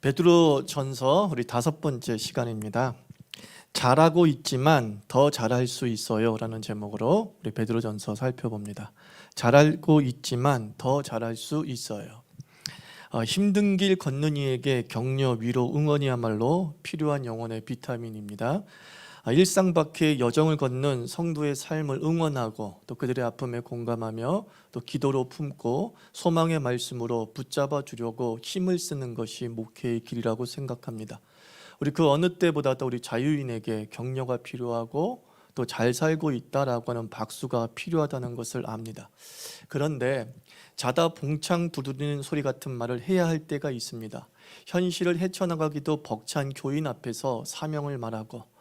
베드로전서 우리 5번째 시간입니다. 잘하고 있지만 더 잘할 수 있어요 라는 제목으로 우리 베드로전서 살펴봅니다. 잘하고 있지만 더 잘할 수 있어요. 힘든 길 걷는 이에게 격려, 위로, 응원이야말로 필요한 영혼의 비타민입니다. 일상 밖의 여정을 걷는 성도의 삶을 응원하고 또 그들의 아픔에 공감하며 또 기도로 품고 소망의 말씀으로 붙잡아 주려고 힘을 쓰는 것이 목회의 길이라고 생각합니다. 우리 그 어느 때보다도 우리 자유인에게 격려가 필요하고 또 잘 살고 있다라고 하는 박수가 필요하다는 것을 압니다. 그런데 자다 봉창 두드리는 소리 같은 말을 해야 할 때가 있습니다. 현실을 헤쳐나가기도 벅찬 교인 앞에서 사명을 말하고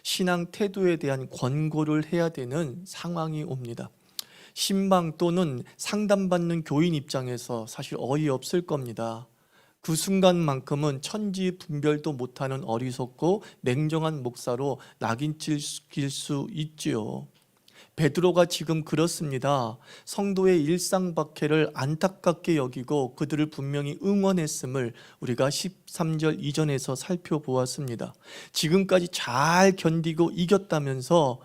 신앙 태도에 대한 권고를 해야 되는 상황이 옵니다. 신방 또는 상담받는 교인 입장에서 사실 어이없을 겁니다. 그 순간만큼은 천지분별도 못하는 어리석고 냉정한 목사로 낙인찍힐 수 있지요. 베드로가 지금 그렇습니다. 성도의 일상 박해를 안타깝게 여기고 그들을 분명히 응원했음을 우리가 13절 이전에서 살펴보았습니다. 지금까지 잘 견디고 이겼다면서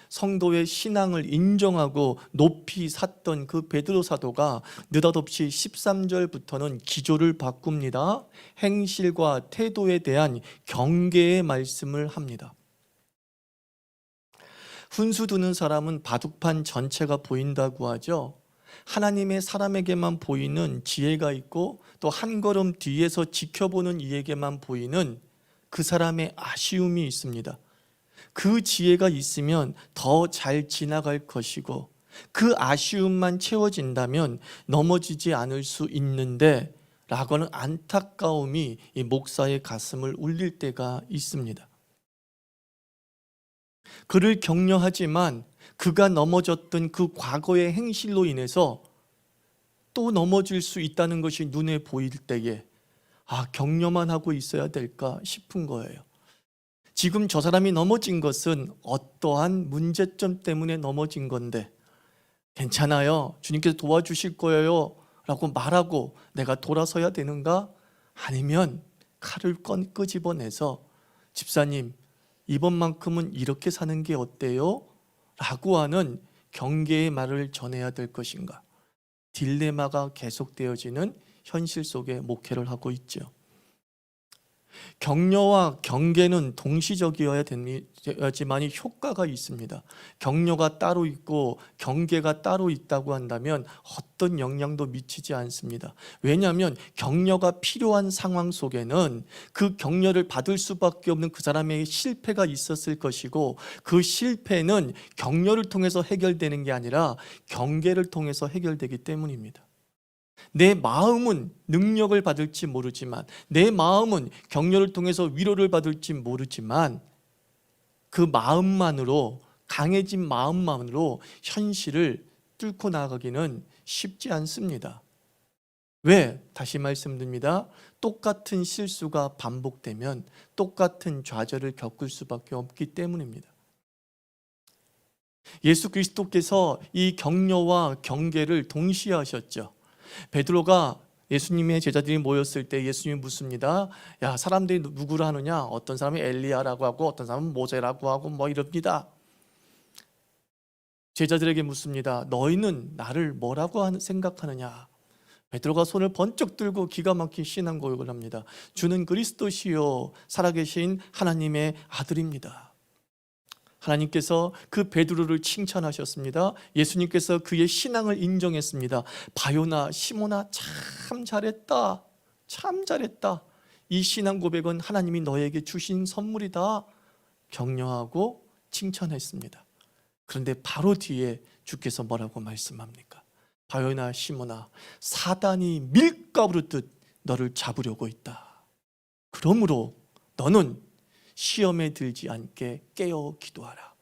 성도의 신앙을 인정하고 높이 샀던 그 베드로 사도가 느닷없이 13절부터는 기조를 바꿉니다. 행실과 태도에 대한 경계의 말씀을 합니다. 훈수 두는 사람은 바둑판 전체가 보인다고 하죠. 하나님의 사람에게만 보이는 지혜가 있고 또 한 걸음 뒤에서 지켜보는 이에게만 보이는 그 사람의 아쉬움이 있습니다. 그 지혜가 있으면 더 잘 지나갈 것이고 그 아쉬움만 채워진다면 넘어지지 않을 수 있는데 라고는 안타까움이 이 목사의 가슴을 울릴 때가 있습니다. 그를 격려하지만 그가 넘어졌던 그 과거의 행실로 인해서 또 넘어질 수 있다는 것이 눈에 보일 때에 격려만 하고 있어야 될까 싶은 거예요. 지금 저 사람이 넘어진 것은 어떠한 문제점 때문에 넘어진 건데 괜찮아요, 주님께서 도와주실 거예요 라고 말하고 내가 돌아서야 되는가? 아니면 칼을 끄집어내서 집사님 이번만큼은 이렇게 사는 게 어때요? 라고 하는 경계의 말을 전해야 될 것인가? 딜레마가 계속되어지는 현실 속에 목회를 하고 있죠. 격려와 경계는 동시적이어야 되지만 효과가 있습니다. 격려가 따로 있고 경계가 따로 있다고 한다면 어떤 영향도 미치지 않습니다. 왜냐하면 격려가 필요한 상황 속에는 그 격려를 받을 수밖에 없는 그 사람의 실패가 있었을 것이고 그 실패는 격려를 통해서 해결되는 게 아니라 경계를 통해서 해결되기 때문입니다. 내 마음은 능력을 받을지 모르지만 내 마음은 격려를 통해서 위로를 받을지 모르지만 그 마음만으로, 강해진 마음만으로 현실을 뚫고 나가기는 쉽지 않습니다. 왜? 다시 말씀드립니다. 똑같은 실수가 반복되면 똑같은 좌절을 겪을 수밖에 없기 때문입니다. 예수 그리스도께서 이 격려와 경계를 동시에 하셨죠. 베드로가 예수님의 제자들이 모였을 때 예수님이 묻습니다. 야, 사람들이 누구를 하느냐? 어떤 사람이 엘리야라고 하고 어떤 사람은 모세라고 하고 뭐 이럽니다. 제자들에게 묻습니다. 너희는 나를 뭐라고 생각하느냐? 베드로가 손을 번쩍 들고 기가 막힌 신앙 고백을 합니다. 주는 그리스도시요 살아계신 하나님의 아들입니다. 하나님께서 그 베드로를 칭찬하셨습니다. 예수님께서 그의 신앙을 인정했습니다. 바요나 시모나 참 잘했다. 참 잘했다. 이 신앙 고백은 하나님이 너에게 주신 선물이다. 격려하고 칭찬했습니다. 그런데 바로 뒤에 주께서 뭐라고 말씀합니까? 바요나 시모나 사단이 밀가부르듯 너를 잡으려고 있다. 그러므로 너는 시험에 들지 않게 깨어 기도하라.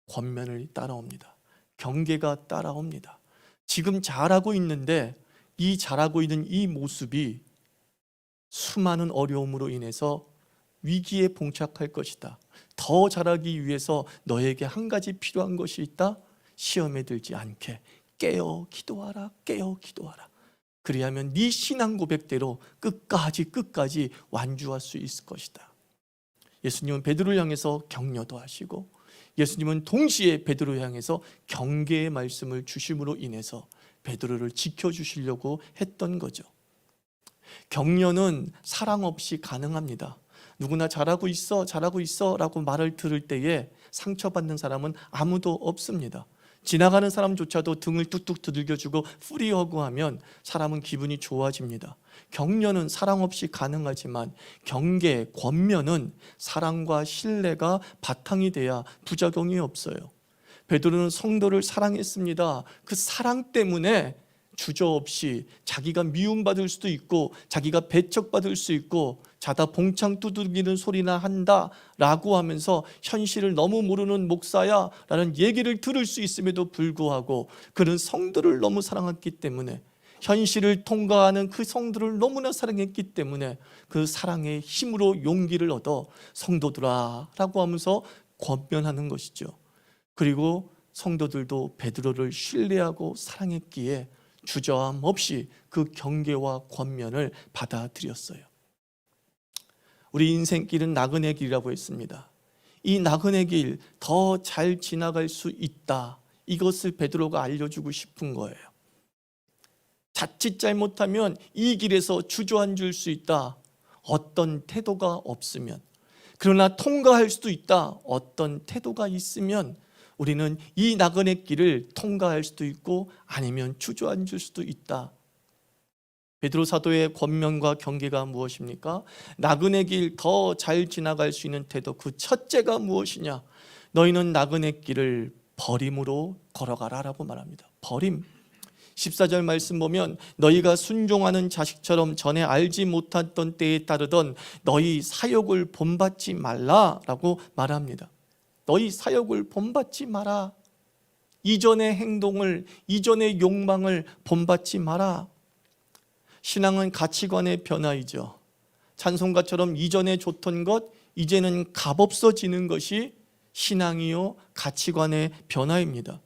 권면을 따라옵니다. 경계가 따라옵니다. 지금 잘하고 있는데 이 잘하고 있는 이 모습이 수많은 어려움으로 인해서 위기에 봉착할 것이다. 더 잘하기 위해서 너에게 한 가지 필요한 것이 있다. 시험에 들지 않게 깨어 기도하라. 깨어 기도하라. 그리하면 네 신앙 고백대로 끝까지 완주할 수 있을 것이다. 예수님은 베드로를 향해서 격려도 하시고 예수님은 동시에 베드로를 향해서 경계의 말씀을 주심으로 인해서 베드로를 지켜주시려고 했던 거죠. 격려는 사랑 없이 가능합니다. 누구나 잘하고 있어 라고 말을 들을 때에 상처받는 사람은 아무도 없습니다. 지나가는 사람조차도 등을 뚝뚝 두들겨주고 프리허그하면 사람은 기분이 좋아집니다. 격려는 사랑 없이 가능하지만 경계, 권면은 사랑과 신뢰가 바탕이 돼야 부작용이 없어요. 베드로는 성도를 사랑했습니다. 그 사랑 때문에 주저없이 자기가 미움받을 수도 있고 자기가 배척받을 수 있고 자다 봉창 두들기는 소리나 한다 라고 하면서 현실을 너무 모르는 목사야 라는 얘기를 들을 수 있음에도 불구하고 그는 성도를 너무 사랑했기 때문에 현실을 통과하는 그 성도를 너무나 사랑했기 때문에 그 사랑의 힘으로 용기를 얻어 성도들아 라고 하면서 권면하는 것이죠. 그리고 성도들도 베드로를 신뢰하고 사랑했기에 주저함 없이 그 경계와 권면을 받아들였어요. 우리 인생길은 나그네 길이라고 했습니다. 이 나그네 길 더 잘 지나갈 수 있다. 이것을 베드로가 알려주고 싶은 거예요. 자칫 잘못하면 이 길에서 주저앉을 수 있다. 어떤 태도가 없으면. 그러나 통과할 수도 있다. 어떤 태도가 있으면 우리는 이 나그네 길을 통과할 수도 있고 아니면 주저앉을 수도 있다. 베드로 사도의 권면과 경계가 무엇입니까? 나그네 길 더 잘 지나갈 수 있는 태도, 그 첫째가 무엇이냐? 너희는 나그네 길을 버림으로 걸어가라 라고 말합니다. 버림. 14절 말씀 보면 너희가 순종하는 자식처럼 전에 알지 못했던 때에 따르던 너희 사욕을 본받지 말라 라고 말합니다. 너희 사욕을 본받지 마라. 이전의 행동을, 이전의 욕망을 본받지 마라. 신앙은 가치관의 변화이죠. 찬송가처럼 이전에 좋던 것 이제는 값없어지는 것이 신앙이요 가치관의 변화입니다.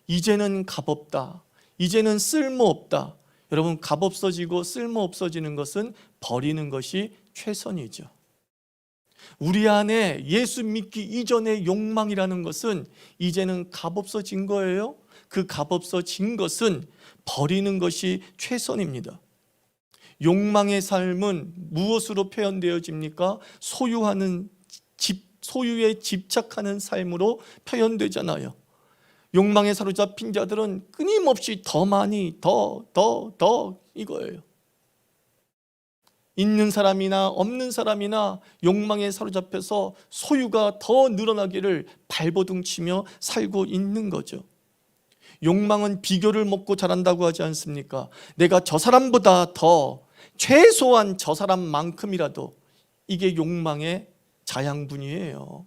이제는 값없다. 이제는 쓸모없다. 여러분, 값없어지고 쓸모없어지는 것은 버리는 것이 최선이죠. 우리 안에 예수 믿기 이전의 욕망이라는 것은 이제는 값없어진 거예요. 그 값없어진 것은 버리는 것이 최선입니다. 욕망의 삶은 무엇으로 표현되어집니까? 소유에 집착하는 삶으로 표현되잖아요. 욕망에 사로잡힌 자들은 끊임없이 더 많이, 더 이거예요. 있는 사람이나 없는 사람이나 욕망에 사로잡혀서 소유가 더 늘어나기를 발버둥치며 살고 있는 거죠. 욕망은 비교를 먹고 자란다고 하지 않습니까? 내가 저 사람보다 더 최소한 저 사람만큼이라도, 이게 욕망의 자양분이에요.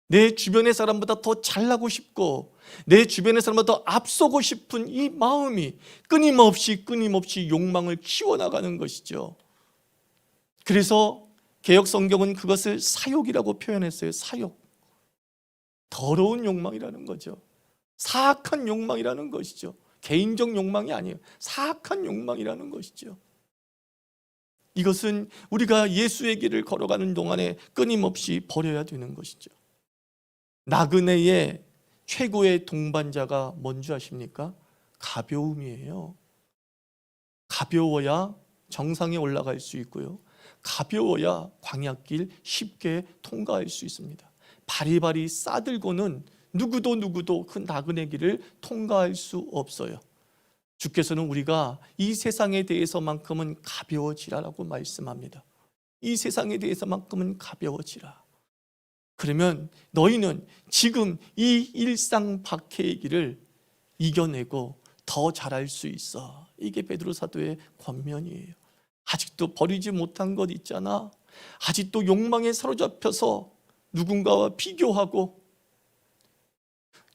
내 주변의 사람보다 더 잘나고 싶고 내 주변의 사람보다 더 앞서고 싶은 이 마음이 끊임없이 욕망을 키워나가는 것이죠. 그래서 개역 성경은 그것을 사욕이라고 표현했어요. 사욕. 더러운 욕망이라는 거죠. 사악한 욕망이라는 것이죠. 개인적 욕망이 아니에요. 사악한 욕망이라는 것이죠. 이것은 우리가 예수의 길을 걸어가는 동안에 끊임없이 버려야 되는 것이죠. 나그네의 최고의 동반자가 뭔지 아십니까? 가벼움이에요. 가벼워야 정상에 올라갈 수 있고요. 가벼워야 광야길 쉽게 통과할 수 있습니다. 바리바리 싸들고는 누구도 그 나그네 길을 통과할 수 없어요. 주께서는 우리가 이 세상에 대해서만큼은 가벼워지라라고 말씀합니다. 이 세상에 대해서만큼은 가벼워지라. 그러면 너희는 지금 이 일상 박해의 길을 이겨내고 더 잘할 수 있어. 이게 베드로 사도의 권면이에요. 아직도 버리지 못한 것 있잖아. 아직도 욕망에 사로잡혀서 누군가와 비교하고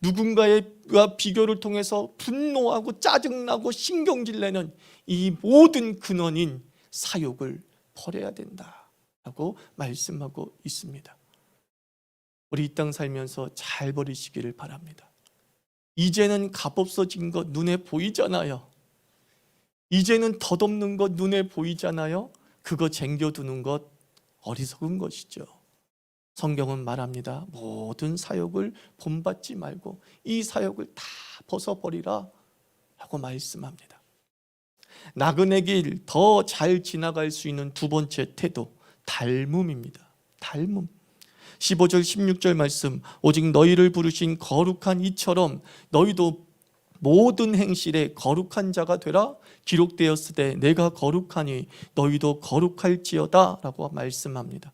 누군가와 비교를 통해서 분노하고 짜증나고 신경질 내는 이 모든 근원인 사욕을 버려야 된다라고 말씀하고 있습니다. 우리 이 땅 살면서 잘 버리시기를 바랍니다. 이제는 값없어진 것 눈에 보이잖아요. 이제는 덧없는 것 눈에 보이잖아요. 그거 쟁겨두는 것 어리석은 것이죠. 성경은 말합니다. 모든 사욕을 본받지 말고 이 사욕을 다 벗어버리라 라고 말씀합니다. 나그네 길 더 잘 지나갈 수 있는 두 번째 태도, 닮음입니다. 닮음. 15절 16절 말씀, 오직 너희를 부르신 거룩한 이처럼 너희도 모든 행실에 거룩한 자가 되라. 기록되었으되 내가 거룩하니 너희도 거룩할지어다 라고 말씀합니다.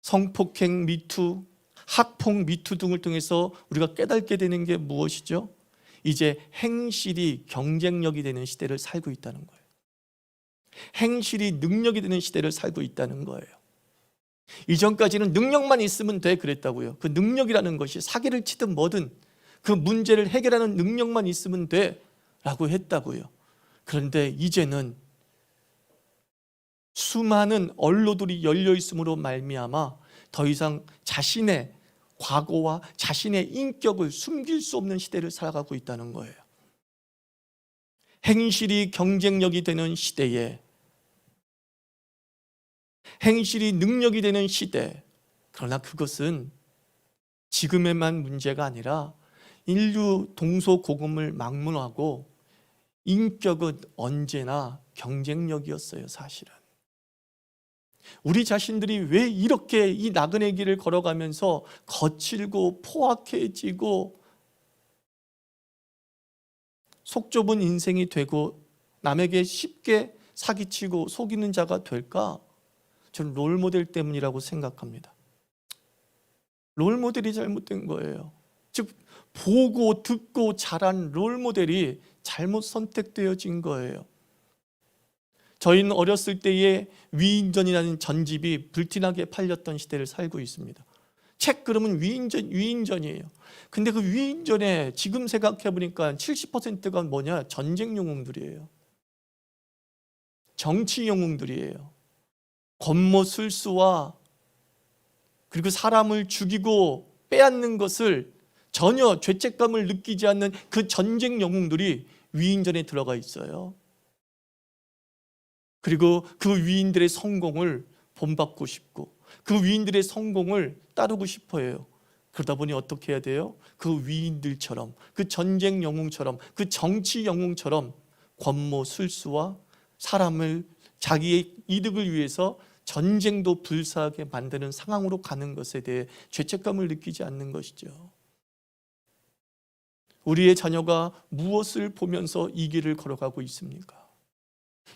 성폭행 미투, 학폭 미투 등을 통해서 우리가 깨닫게 되는 게 무엇이죠? 이제 행실이 경쟁력이 되는 시대를 살고 있다는 거예요. 행실이 능력이 되는 시대를 살고 있다는 거예요. 이전까지는 능력만 있으면 돼 그랬다고요. 그 능력이라는 것이 사기를 치든 뭐든 그 문제를 해결하는 능력만 있으면 돼 라고 했다고요. 그런데 이제는 수많은 언로들이 열려 있음으로 말미암아 더 이상 자신의 과거와 자신의 인격을 숨길 수 없는 시대를 살아가고 있다는 거예요. 행실이 경쟁력이 되는 시대에, 행실이 능력이 되는 시대, 그러나 그것은 지금에만 문제가 아니라 인류 동서고금을 막론하고 인격은 언제나 경쟁력이었어요. 사실은 우리 자신들이 왜 이렇게 이 나그네 길을 걸어가면서 거칠고 포악해지고 속 좁은 인생이 되고 남에게 쉽게 사기치고 속이는 자가 될까? 저는 롤모델 때문이라고 생각합니다. 롤모델이 잘못된 거예요. 즉 보고 듣고 자란 롤모델이 잘못 선택되어진 거예요. 저희는 어렸을 때에 위인전이라는 전집이 불티나게 팔렸던 시대를 살고 있습니다. 책 그러면 위인전이에요. 근데 그 위인전에 지금 생각해 보니까 70%가 뭐냐? 전쟁 영웅들이에요. 정치 영웅들이에요. 권모술수와 그리고 사람을 죽이고 빼앗는 것을 전혀 죄책감을 느끼지 않는 그 전쟁 영웅들이 위인전에 들어가 있어요. 그리고 그 위인들의 성공을 본받고 싶고 그 위인들의 성공을 따르고 싶어 해요. 그러다 보니 어떻게 해야 돼요? 그 위인들처럼, 그 전쟁 영웅처럼, 그 정치 영웅처럼 권모술수와 사람을 자기의 이득을 위해서 전쟁도 불사하게 만드는 상황으로 가는 것에 대해 죄책감을 느끼지 않는 것이죠. 우리의 자녀가 무엇을 보면서 이 길을 걸어가고 있습니까?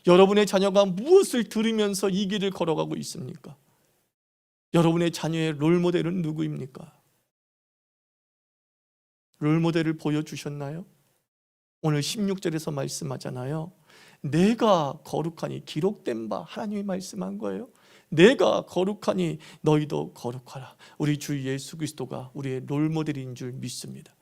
여러분의 자녀가 무엇을 들으면서 이 길을 걸어가고 있습니까? 여러분의 자녀의 롤모델은 누구입니까? 롤모델을 보여주셨나요? 오늘 16절에서 말씀하잖아요. 내가 거룩하니, 기록된 바 하나님이 말씀한 거예요. 내가 거룩하니 너희도 거룩하라. 우리 주 예수 그리스도가 우리의 롤모델인 줄 믿습니다.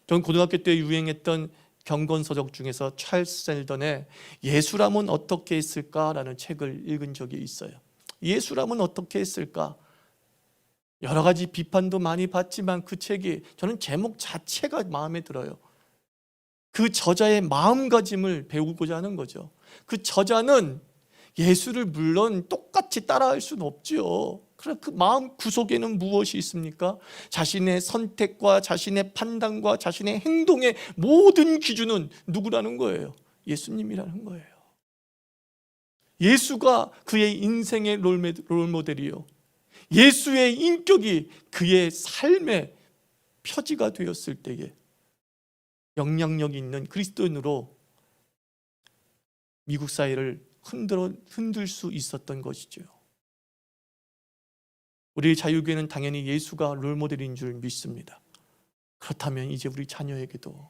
전 고등학교 때 유행했던 경건서적 중에서 찰스 셀던의 예수라면 어떻게 했을까라는 책을 읽은 적이 있어요. 예수라면 어떻게 했을까? 여러 가지 비판도 많이 받지만 그 책이 저는 제목 자체가 마음에 들어요. 그 저자의 마음가짐을 배우고자 하는 거죠. 그 저자는 예수를 물론 똑같이 따라할 수는 없죠. 그럼 그 마음 구석에는 무엇이 있습니까? 자신의 선택과 자신의 판단과 자신의 행동의 모든 기준은 누구라는 거예요? 예수님이라는 거예요. 예수가 그의 인생의 롤모델이요. 예수의 인격이 그의 삶의 표지가 되었을 때에 영향력 있는 그리스도인으로 미국 사회를 흔들 수 있었던 것이죠. 우리 자유교회는 당연히 예수가 롤모델인 줄 믿습니다. 그렇다면 이제 우리 자녀에게도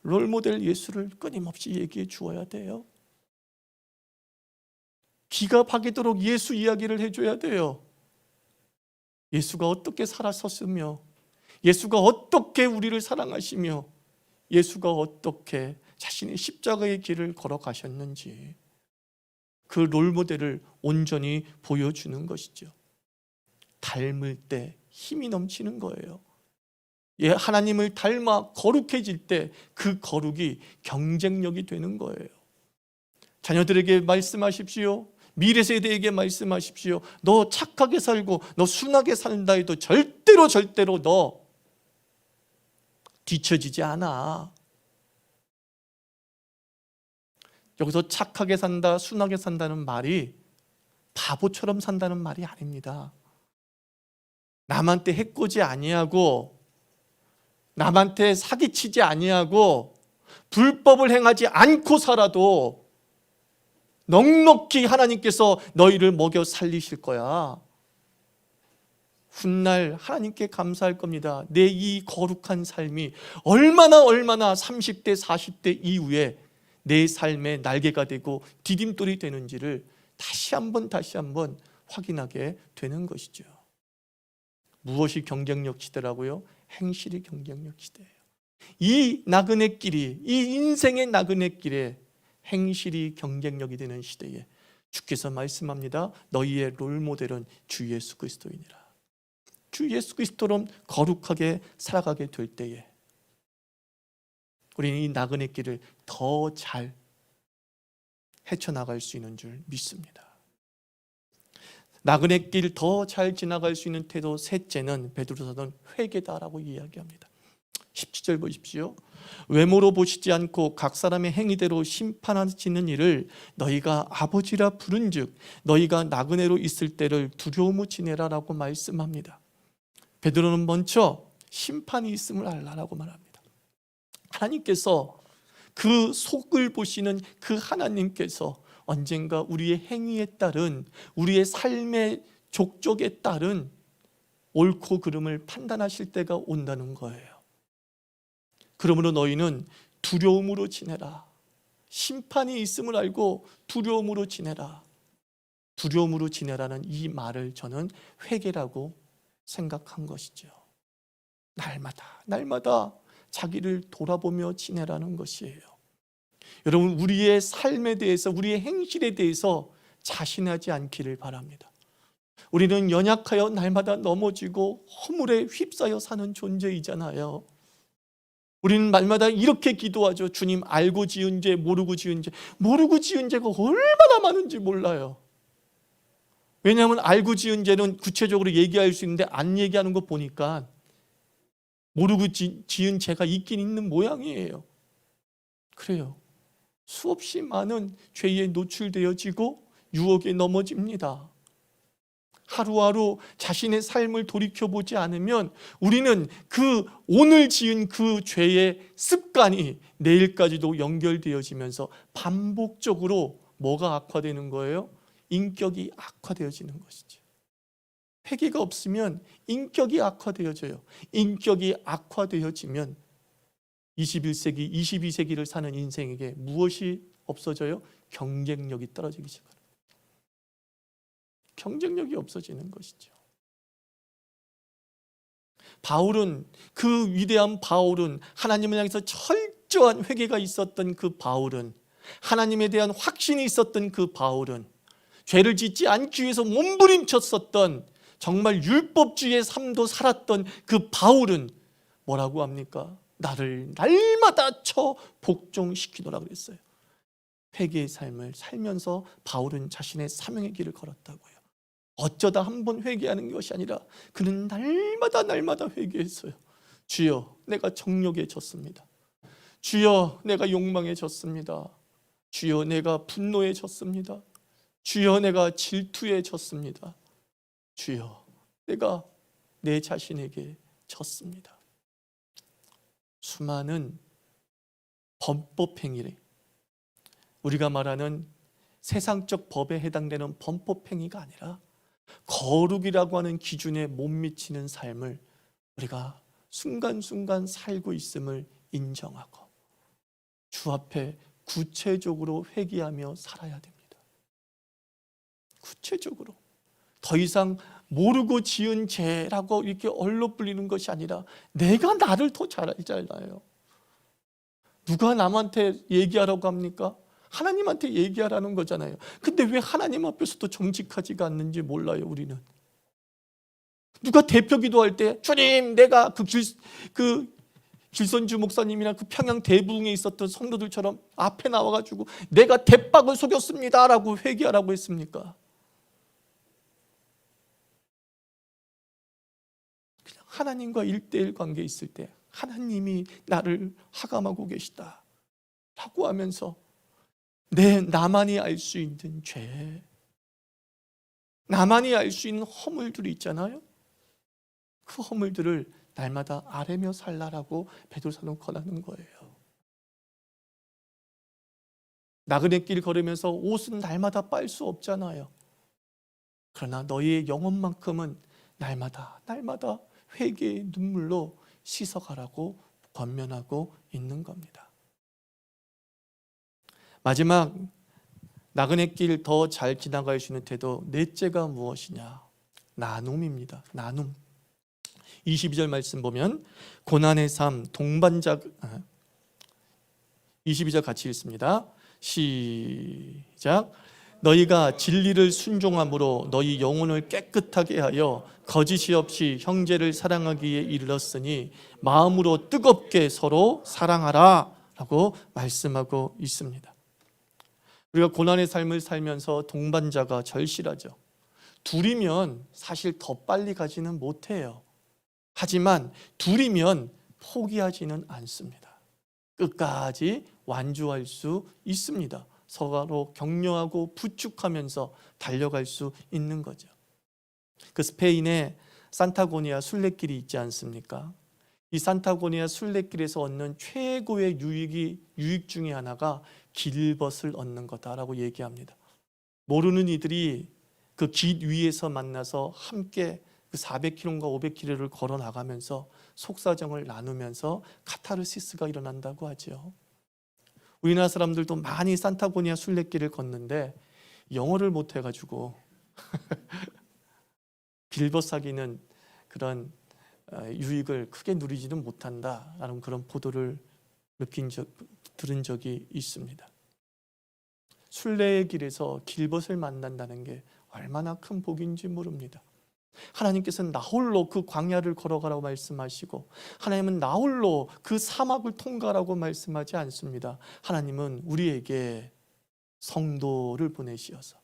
롤모델 예수를 끊임없이 얘기해 주어야 돼요. 귀가 파기도록 예수 이야기를 해줘야 돼요. 예수가 어떻게 살았었으며 예수가 어떻게 우리를 사랑하시며 예수가 어떻게 자신의 십자가의 길을 걸어가셨는지 그 롤모델을 온전히 보여주는 것이죠. 닮을 때 힘이 넘치는 거예요. 하나님을 닮아 거룩해질 때 그 거룩이 경쟁력이 되는 거예요. 자녀들에게 말씀하십시오. 미래 세대에게 말씀하십시오. 너 착하게 살고 너 순하게 산다 해도 절대로 너 뒤처지지 않아. 여기서 착하게 산다, 순하게 산다는 말이 바보처럼 산다는 말이 아닙니다. 남한테 해코지 아니하고 남한테 사기치지 아니하고 불법을 행하지 않고 살아도 넉넉히 하나님께서 너희를 먹여 살리실 거야. 훗날 하나님께 감사할 겁니다. 내 이 거룩한 삶이 얼마나 30대 40대 이후에 내 삶의 날개가 되고 디딤돌이 되는지를 다시 한번 확인하게 되는 것이죠. 무엇이 경쟁력 시대라고요? 행실이 경쟁력 시대예요. 이 나그네 길이, 이 인생의 나그네 길에 행실이 경쟁력이 되는 시대에 주께서 말씀합니다. 너희의 롤모델은 주 예수 그리스도이니라. 주 예수 그리스도로 거룩하게 살아가게 될 때에 우리는 이 나그네 길을 더 잘 헤쳐나갈 수 있는 줄 믿습니다. 나그네 길 더 잘 지나갈 수 있는 태도 셋째는 베드로서는 회개다라고 이야기합니다. 17절 보십시오. 외모로 보시지 않고 각 사람의 행위대로 심판하시는 일을 너희가 아버지라 부른즉 너희가 나그네로 있을 때를 두려움으로 지내라라고 말씀합니다. 베드로는 먼저 심판이 있음을 알라라고 말합니다. 하나님께서 그 속을 보시는 그 하나님께서 언젠가 우리의 행위에 따른 우리의 삶의 족적에 따른 옳고 그름을 판단하실 때가 온다는 거예요. 그러므로 너희는 두려움으로 지내라. 심판이 있음을 알고 두려움으로 지내라. 두려움으로 지내라는 이 말을 저는 회개라고 생각한 것이죠. 날마다 자기를 돌아보며 지내라는 것이에요. 여러분, 우리의 삶에 대해서, 우리의 행실에 대해서 자신하지 않기를 바랍니다. 우리는 연약하여 날마다 넘어지고 허물에 휩싸여 사는 존재이잖아요. 우리는 날마다 이렇게 기도하죠. 주님, 알고 지은 죄, 모르고 지은 죄. 모르고 지은 죄가 얼마나 많은지 몰라요. 왜냐하면 알고 지은 죄는 구체적으로 얘기할 수 있는데 안 얘기하는 거 보니까 모르고 지은 죄가 있긴 있는 모양이에요. 그래요. 수없이 많은 죄에 노출되어지고 유혹에 넘어집니다. 하루하루 자신의 삶을 돌이켜보지 않으면 우리는 그 오늘 지은 그 죄의 습관이 내일까지도 연결되어지면서 반복적으로 뭐가 악화되는 거예요? 인격이 악화되어지는 것이죠. 회개가 없으면 인격이 악화되어져요. 인격이 악화되어지면 21세기, 22세기를 사는 인생에게 무엇이 없어져요? 경쟁력이 떨어지기 시작합니다. 경쟁력이 없어지는 것이죠. 바울은, 그 위대한 바울은, 하나님을 향해서 철저한 회개가 있었던 그 바울은, 하나님에 대한 확신이 있었던 그 바울은, 죄를 짓지 않기 위해서 몸부림쳤었던 정말 율법주의의 삶도 살았던 그 바울은 뭐라고 합니까? 나를 날마다 쳐 복종시키노라 그랬어요. 회개의 삶을 살면서 바울은 자신의 사명의 길을 걸었다고요. 어쩌다 한번 회개하는 것이 아니라 그는 날마다 회개했어요. 주여, 내가 정욕에 졌습니다. 주여, 내가 욕망에 졌습니다. 주여, 내가 분노에 졌습니다. 주여, 내가 질투에 졌습니다. 주여, 내가 내 자신에게 졌습니다. 수많은 범법행위래, 우리가 말하는 세상적 법에 해당되는 범법행위가 아니라 거룩이라고 하는 기준에 못 미치는 삶을 우리가 순간순간 살고 있음을 인정하고 주 앞에 구체적으로 회개하며 살아야 됩니다. 구체적으로. 더 이상 모르고 지은 죄라고 이렇게 얼룩불리는 것이 아니라 내가 나를 더 잘 알잖아요. 누가 남한테 얘기하라고 합니까? 하나님한테 얘기하라는 거잖아요. 근데 왜 하나님 앞에서도 정직하지가 않는지 몰라요, 우리는. 누가 대표 기도할 때 주님, 내가 그 길선주 목사님이나 그 평양 대부흥에 있었던 성도들처럼 앞에 나와가지고 내가 대박을 속였습니다라고 회개하라고 했습니까? 그냥 하나님과 1대1 관계에 있을 때 하나님이 나를 하감하고 계시다 라고 하면서 나만이 알 수 있는 죄, 나만이 알 수 있는 허물들이 있잖아요. 그 허물들을 날마다 아뢰며 살라라고 베드로 사도는 권하는 거예요. 나그네 길 걸으면서 옷은 날마다 빨 수 없잖아요. 그러나 너희의 영혼만큼은 날마다 회개의 눈물로 씻어가라고 권면하고 있는 겁니다. 마지막 나그네 길 더 잘 지나갈 수 있는 태도, 넷째가 무엇이냐? 나눔입니다. 나눔. 22절 말씀 보면 고난의 삶 동반자 22절 같이 읽습니다. 시작. 너희가 진리를 순종함으로 너희 영혼을 깨끗하게 하여 거짓이 없이 형제를 사랑하기에 이르렀으니 마음으로 뜨겁게 서로 사랑하라 라고 말씀하고 있습니다. 우리가 고난의 삶을 살면서 동반자가 절실하죠. 둘이면 사실 더 빨리 가지는 못해요. 하지만 둘이면 포기하지는 않습니다. 끝까지 완주할 수 있습니다. 서로 격려하고 부축하면서 달려갈 수 있는 거죠. 그 스페인의 산타고니아 순례길이 있지 않습니까? 이 산타고니아 순례길에서 얻는 최고의 유익 중에 하나가 길벗을 얻는 거다라고 얘기합니다. 모르는 이들이 그 길 위에서 만나서 함께 그 400km인가 500km를 걸어 나가면서 속사정을 나누면서 카타르시스가 일어난다고 하죠. 우리나라 사람들도 많이 산타고니아 순례길을 걷는데 영어를 못 해가지고 길벗사기는 그런 유익을 크게 누리지는 못한다라는 그런 보도를 들은 적이 있습니다. 순례의 길에서 길벗을 만난다는 게 얼마나 큰 복인지 모릅니다. 하나님께서는 나 홀로 그 광야를 걸어가라고 말씀하시고 하나님은 나 홀로 그 사막을 통과하라고 말씀하지 않습니다. 하나님은 우리에게 성도를 보내시어서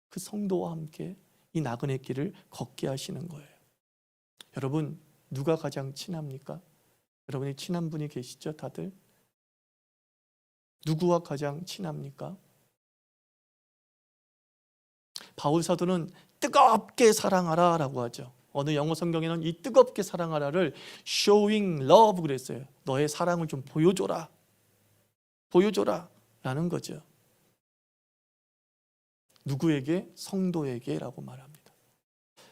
그 성도와 함께 이 나그네 길을 걷게 하시는 거예요. 여러분, 누가 가장 친합니까? 여러분이 친한 분이 계시죠? 다들? 누구와 가장 친합니까? 바울 사도는 뜨겁게 사랑하라 라고 하죠. 어느 영어 성경에는 이 뜨겁게 사랑하라를 showing love 그랬어요. 너의 사랑을 좀 보여줘라 라는 거죠. 누구에게? 성도에게 라고 말합니다.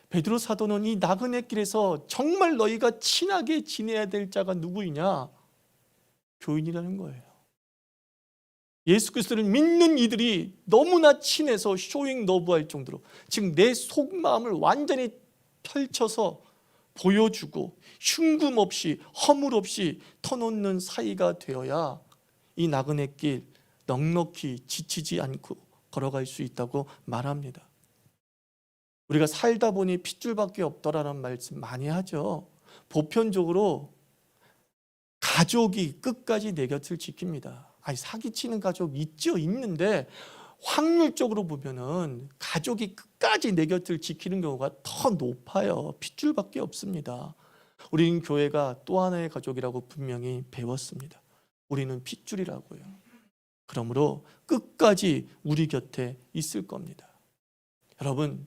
베드로 사도는 이 나그네 길에서 정말 너희가 친하게 지내야 될 자가 누구이냐? 교인이라는 거예요. 예수 그리스도를 믿는 이들이 너무나 친해서 쇼잉 러브할 정도로, 즉 내 속마음을 완전히 펼쳐서 보여주고 흉금 없이 허물 없이 터놓는 사이가 되어야 이 나그네 길 넉넉히 지치지 않고 걸어갈 수 있다고 말합니다. 우리가 살다 보니 핏줄밖에 없더라는 말씀 많이 하죠. 보편적으로 가족이 끝까지 내 곁을 지킵니다. 사기치는 가족 있죠, 있는데 확률적으로 보면은 가족이 끝까지 내 곁을 지키는 경우가 더 높아요. 핏줄밖에 없습니다. 우리는 교회가 또 하나의 가족이라고 분명히 배웠습니다. 우리는 핏줄이라고요. 그러므로 끝까지 우리 곁에 있을 겁니다. 여러분,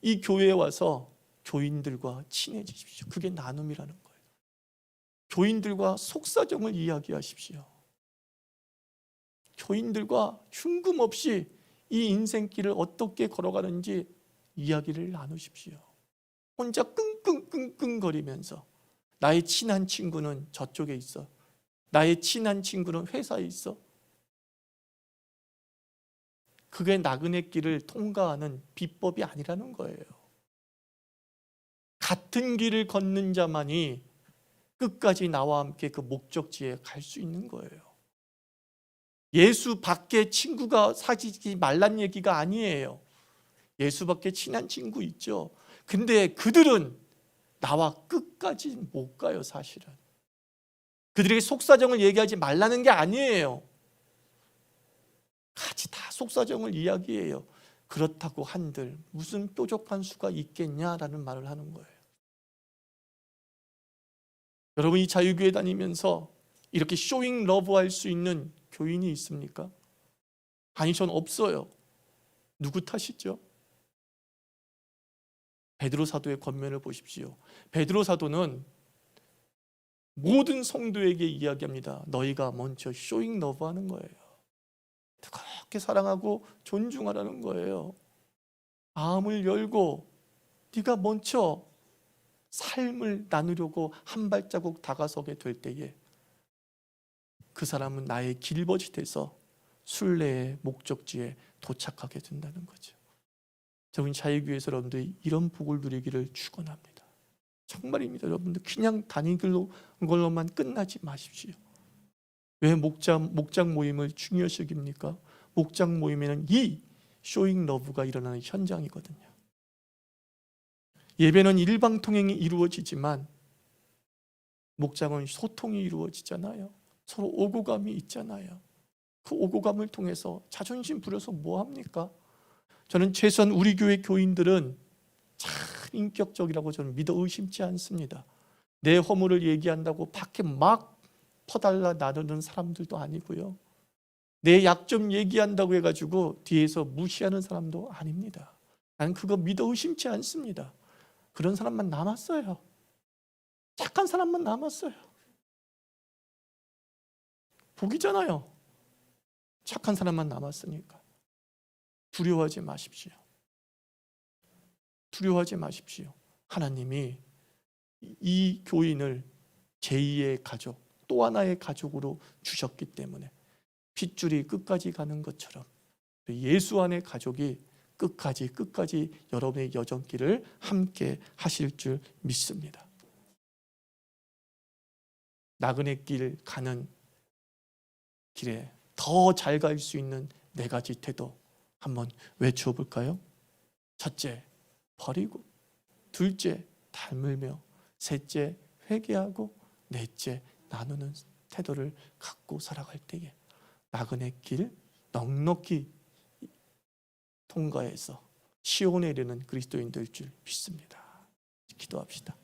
이 교회에 와서 교인들과 친해지십시오. 그게 나눔이라는 거예요. 교인들과 속사정을 이야기하십시오. 교인들과 흉금 없이 이 인생길을 어떻게 걸어가는지 이야기를 나누십시오. 혼자 끙끙끙끙거리면서 나의 친한 친구는 저쪽에 있어, 나의 친한 친구는 회사에 있어. 그게 나그네 길을 통과하는 비법이 아니라는 거예요. 같은 길을 걷는 자만이 끝까지 나와 함께 그 목적지에 갈 수 있는 거예요. 예수 밖에 친구가 사귀지 말란 얘기가 아니에요. 예수 밖에 친한 친구 있죠. 근데 그들은 나와 끝까지 못 가요. 사실은 그들에게 속사정을 얘기하지 말라는 게 아니에요. 같이 다 속사정을 이야기해요. 그렇다고 한들 무슨 뾰족한 수가 있겠냐라는 말을 하는 거예요. 여러분, 이 자유교회 다니면서 이렇게 쇼잉 러브 할 수 있는 교인이 있습니까? 아니, 전 없어요. 누구 탓이죠? 베드로 사도의 권면을 보십시오. 베드로 사도는 모든 성도에게 이야기합니다. 너희가 먼저 쇼잉 러브 하는 거예요. 그렇게 사랑하고 존중하라는 거예요. 마음을 열고 네가 먼저 삶을 나누려고 한 발자국 다가서게 될 때에 그 사람은 나의 길벗이 돼서 순례의 목적지에 도착하게 된다는 거죠. 저는 자유교회에서 여러분들이 이런 복을 누리기를 축원합니다. 정말입니다. 여러분들 그냥 다니는 걸로만 끝나지 마십시오. 왜 목장 모임을 중요시 여깁니까? 목장 모임에는 이 쇼잉 러브가 일어나는 현장이거든요. 예배는 일방통행이 이루어지지만 목장은 소통이 이루어지잖아요. 서로 오고감이 있잖아요. 그 오고감을 통해서 자존심 부려서 뭐 합니까? 저는 최소한 우리 교회 교인들은 참 인격적이라고 저는 믿어 의심치 않습니다. 내 허물을 얘기한다고 밖에 막 퍼달라 나누는 사람들도 아니고요. 내 약점 얘기한다고 해가지고 뒤에서 무시하는 사람도 아닙니다. 나는 그거 믿어 의심치 않습니다. 그런 사람만 남았어요. 착한 사람만 남았어요. 복이잖아요. 착한 사람만 남았으니까. 두려워하지 마십시오. 두려워하지 마십시오. 하나님이 이 교인을 제2의 가족, 또 하나의 가족으로 주셨기 때문에 핏줄이 끝까지 가는 것처럼 예수 안의 가족이 끝까지 여러분의 여정길을 함께 하실 줄 믿습니다. 나그네 길 가는 길에 더 잘 갈 수 있는 4가지 태도 한번 외쳐 볼까요? 첫째, 버리고, 둘째, 닮으며, 셋째, 회개하고, 넷째, 나누는 태도를 갖고 살아갈 때에 나그네 길 넉넉히 통과해서 시온에 이르는 그리스도인 될 줄 믿습니다. 기도합시다.